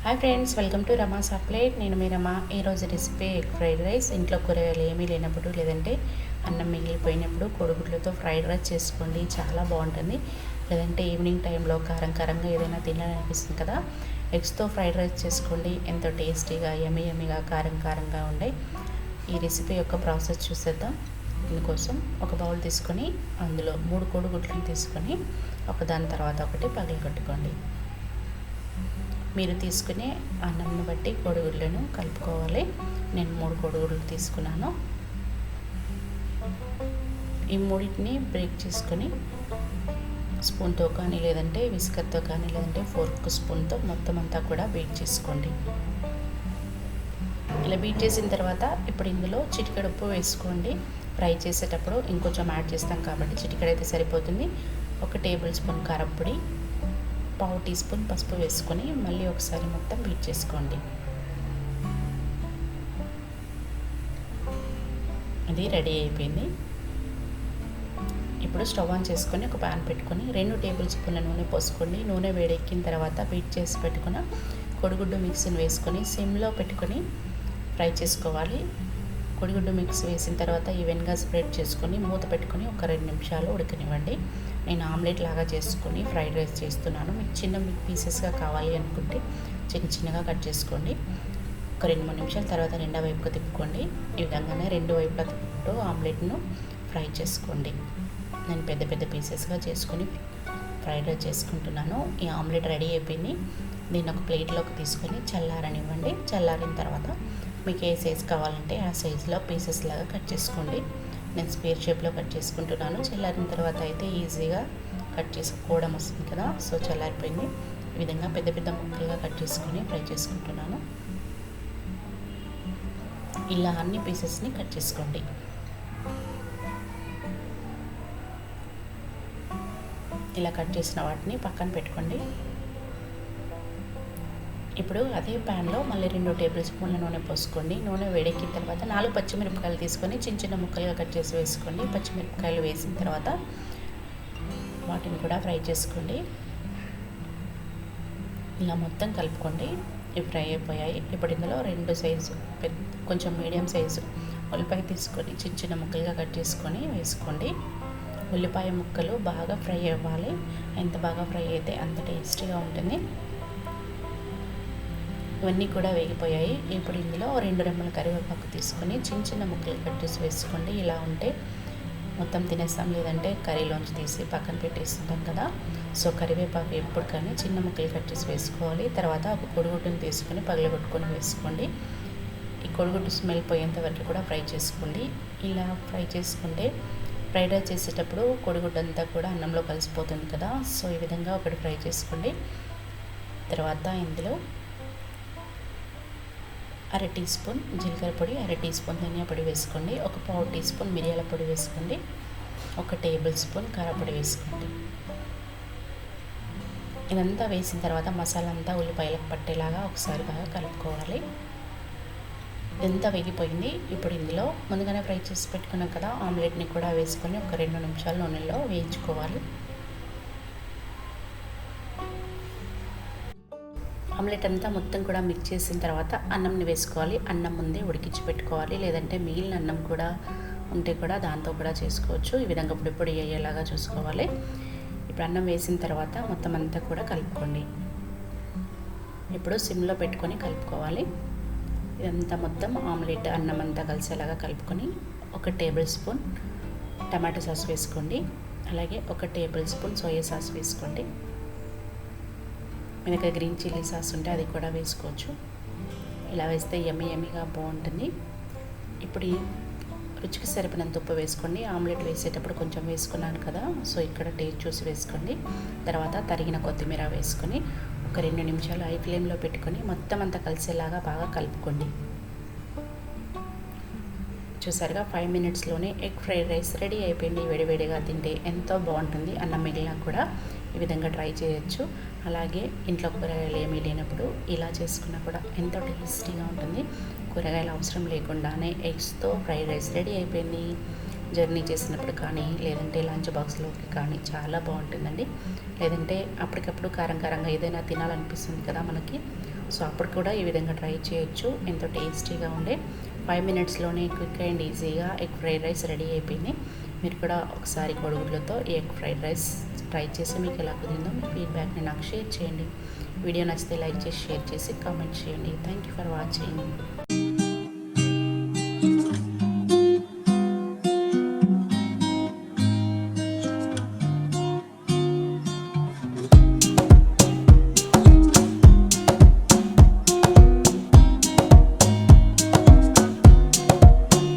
Hi friends, welcome to రమాషot plate. నేను మీ రమ. ఈరోజు రెసిపీ ఎగ్ ఫ్రైడ్ రైస్. ఇంట్లో కూరగాయలు ఏమీ లేనప్పుడు, లేదంటే అన్నం మిగిలిపోయినప్పుడు కోడిగుడ్లతో ఫ్రైడ్ రైస్ చేసుకోండి, చాలా బాగుంటుంది. లేదంటే ఈవినింగ్ టైంలో కారం కారంగా ఏదైనా తినాలనిపిస్తుంది కదా, ఎగ్స్తో ఫ్రైడ్ రైస్ చేసుకోండి. ఎంతో టేస్టీగా యమ్మీగా కారం కారంగా ఉండే ఈ రెసిపీ యొక్క ప్రాసెస్ చూసేద్దాం. దీనికోసం ఒక బౌల్ తీసుకొని అందులో 3 కోడిగుడ్లను తీసుకొని ఒకదాని తర్వాత ఒకటి పగలగొట్టుకోండి. మీరు తీసుకునే అన్నంను బట్టి కోడిగుడ్లను కలుపుకోవాలి. నేను 3 కోడిగుడ్లు తీసుకున్నాను. ఈ మూడింటిని బ్రేక్ చేసుకొని స్పూన్తో కానీ, లేదంటే విస్కర్తో కానీ, లేదంటే ఫోర్క్ స్పూన్తో మొత్తం అంతా కూడా బీట్ చేసుకోండి. ఇలా బీట్ చేసిన తర్వాత ఇప్పుడు ఇందులో చిటికెడు ఉప్పు వేసుకోండి. ఫ్రై చేసేటప్పుడు ఇంకొంచెం యాడ్ చేస్తాం కాబట్టి చిటికెడైతే సరిపోతుంది. 1 టేబుల్ స్పూన్ కారప్పొడి, 1/2 టీ స్పూన్ పసుపు వేసుకొని మళ్ళీ ఒకసారి మొత్తం బీట్ చేసుకోండి. అది రెడీ అయిపోయింది. ఇప్పుడు స్టవ్ ఆన్ చేసుకొని ఒక ప్యాన్ పెట్టుకొని 2 టేబుల్ స్పూన్ల నూనె పోసుకోండి. నూనె వేడెక్కిన తర్వాత బీట్ చేసి పెట్టుకున్న కోడిగుడ్డు మిక్స్ని వేసుకొని సిమ్లో పెట్టుకొని ఫ్రై చేసుకోవాలి. కోడిగుడ్డు మిక్స్ వేసిన తర్వాత ఈవెన్గా స్ప్రెడ్ చేసుకొని మూత పెట్టుకొని ఒక 2 నిమిషాలు ఉడకనివ్వండి. నేను ఆమ్లెట్ లాగా చేసుకొని ఫ్రైడ్ రైస్ చేస్తున్నాను. మీకు చిన్న పీసెస్గా కావాలి అనుకుంటే చిన్నగా కట్ చేసుకోండి. ఒక 2-3 నిమిషాల తర్వాత రెండో వైపుగా తిప్పుకోండి. ఈ విధంగానే 2 వైపులా తిప్పుకుంటూ ఆమ్లెట్ను ఫ్రై చేసుకోండి. నేను పెద్ద పీసెస్గా చేసుకొని ఫ్రైడ్ రైస్ చేసుకుంటున్నాను. ఈ ఆమ్లెట్ రెడీ అయిపోయింది. దీన్ని ఒక ప్లేట్లోకి తీసుకొని చల్లారనివ్వండి. చల్లారిన తర్వాత మీకు ఏ సైజు కావాలంటే ఆ సైజులో పీసెస్ లాగా కట్ చేసుకోండి. నేను స్క్వేర్ షేప్లో కట్ చేసుకుంటున్నాను. చల్లారిన తర్వాత అయితే ఈజీగా కట్ చేసుకోవడం వస్తుంది కదా, సో చల్లారిపోయింది. ఈ విధంగా పెద్ద ముక్కలుగా కట్ చేసుకొని ఫ్రై చేసుకుంటున్నాను. ఇలా అన్ని పీసెస్ని కట్ చేసుకోండి. ఇలా కట్ చేసిన వాటిని పక్కన పెట్టుకోండి. ఇప్పుడు అదే ప్యాన్లో మళ్ళీ 2 టేబుల్ స్పూన్ల నూనె పోసుకోండి. నూనె వేడెక్కిన తర్వాత 4 పచ్చిమిరపకాయలు తీసుకొని చిన్న ముక్కలుగా కట్ చేసి వేసుకోండి. పచ్చిమిరపకాయలు వేసిన తర్వాత వాటిని కూడా ఫ్రై చేసుకోండి. ఇలా మొత్తం కలుపుకోండి. ఇవి ఫ్రై అయిపోయాయి. ఇప్పుడు ఇందులో 2 సైజు కొంచెం మీడియం సైజు ఉల్లిపాయ తీసుకొని చిన్న ముక్కలుగా కట్ చేసుకొని వేసుకోండి. ఉల్లిపాయ ముక్కలు బాగా ఫ్రై అవ్వాలి. ఎంత బాగా ఫ్రై అయితే అంత టేస్టీగా ఉంటుంది. ఇవన్నీ కూడా వేగిపోయాయి. ఇప్పుడు ఇందులో 2 రెమ్మల కరివేపాకు తీసుకొని చిన్న ముక్కలు కట్ చేసి వేసుకోండి. ఇలా ఉంటే మొత్తం తినేస్తాం, లేదంటే కర్రీలోంచి తీసి పక్కన పెట్టేస్తుంటాం కదా, సో కరివేపాకు ఎప్పుడు కానీ చిన్న ముక్కలు కట్ చేసి వేసుకోవాలి. తర్వాత ఒక కోడిగుడ్డుని తీసుకొని పగలగొట్టుకొని వేసుకోండి. ఈ కోడిగుడ్డు స్మెల్ పోయేంత వరకు కూడా ఫ్రై చేసుకోండి. ఇలా ఫ్రై చేసుకుంటే ఫ్రైడ్ రైస్ చేసేటప్పుడు కోడిగుడ్డు అంతా కూడా అన్నంలో కలిసిపోతుంది కదా, సో ఈ విధంగా ఒకటి ఫ్రై చేసుకోండి. తర్వాత ఇందులో 1/2 టీ స్పూన్ జీలకర్ర పొడి, 1/2 టీ స్పూన్ ధనియా పొడి వేసుకోండి. 1/4 టీ స్పూన్ మిరియాల పొడి వేసుకోండి. 1 టేబుల్ స్పూన్ కారపొడి వేసుకోండి. ఇదంతా వేసిన తర్వాత మసాలా అంతా ఉల్లిపాయలకు పట్టేలాగా ఒకసారి బాగా కలుపుకోవాలి. ఇదంతా వేగిపోయింది. ఇప్పుడు ఇందులో ముందుగానే ఫ్రై చేసి పెట్టుకున్నాం కదా ఆమ్లెట్ని కూడా వేసుకొని ఒక 2 నిమిషాలు నూనెలో వేయించుకోవాలి. ఆమ్లెట్ అంతా మొత్తం కూడా మిక్స్ చేసిన తర్వాత అన్నంని వేసుకోవాలి. అన్నం ముందే ఉడికించి పెట్టుకోవాలి, లేదంటే మిగిలిన అన్నం కూడా ఉంటే కూడా దాంతో కూడా చేసుకోవచ్చు. ఈ విధంగా పొడి అయ్యేలాగా చూసుకోవాలి. ఇప్పుడు అన్నం వేసిన తర్వాత మొత్తం అంతా కూడా కలుపుకోండి. ఇప్పుడు సిమ్లో పెట్టుకొని కలుపుకోవాలి. ఇదంతా మొత్తం ఆమ్లెట్ అన్నం అంతా కలిసేలాగా కలుపుకొని 1 టేబుల్ స్పూన్ టమాటో సాస్ వేసుకోండి. అలాగే 1 టేబుల్ స్పూన్ సోయా సాస్ వేసుకోండి. మీ దగ్గర గ్రీన్ చిల్లీ సాస్ ఉంటే అది కూడా వేసుకోవచ్చు. ఇలా వేస్తే యమ్మీగా బాగుంటుంది. ఇప్పుడు రుచికి సరిపడినంత ఉప్పు వేసుకోండి. ఆమ్లెట్ వేసేటప్పుడు కొంచెం వేసుకున్నాను కదా, సో ఇక్కడ టేస్ట్ చూసి వేసుకోండి. తర్వాత తరిగిన కొత్తిమీర వేసుకొని ఒక 2 నిమిషాలు హై ఫ్లేమ్లో పెట్టుకొని మొత్తం అంతా కలిసేలాగా బాగా కలుపుకోండి. చూసారుగా 5 మినిట్స్లోనే ఎగ్ ఫ్రైడ్ రైస్ రెడీ అయిపోయింది. వేడివేడిగా తింటే ఎంతో బాగుంటుంది. అన్నం మిగిలినా కూడా ఈ విధంగా ట్రై చేయొచ్చు. అలాగే ఇంట్లో కూరగాయలు ఏమీ లేనప్పుడు ఇలా చేసుకున్నా కూడా ఎంతో టేస్టీగా ఉంటుంది. కూరగాయలు అవసరం లేకుండానే ఎగ్స్తో ఫ్రైడ్ రైస్ రెడీ అయిపోయింది. జర్నీ చేసినప్పుడు కానీ, లేదంటే లంచ్ బాక్స్లోకి కానీ చాలా బాగుంటుందండి. లేదంటే అప్పటికప్పుడు కారంగా ఏదైనా తినాలనిపిస్తుంది కదా మనకి, సో అప్పుడు కూడా ఈ విధంగా ట్రై చేయొచ్చు. ఎంతో టేస్టీగా ఉండే 5 మినిట్స్లోనే క్విక్ అండ్ ఈజీగా ఎగ్ ఫ్రైడ్ రైస్ రెడీ అయిపోయింది. మీరు కూడా ఒకసారి కోడిగుడ్లతో ఈ ఎగ్ ఫ్రైడ్ రైస్ ట్రై చేసి మీకు ఎలా కుదిరిందో మీ ఫీడ్బ్యాక్ని నాకు షేర్ చేయండి. వీడియో నచ్చితే లైక్ చేసి షేర్ చేసి కామెంట్ చేయండి. Thank you for watching.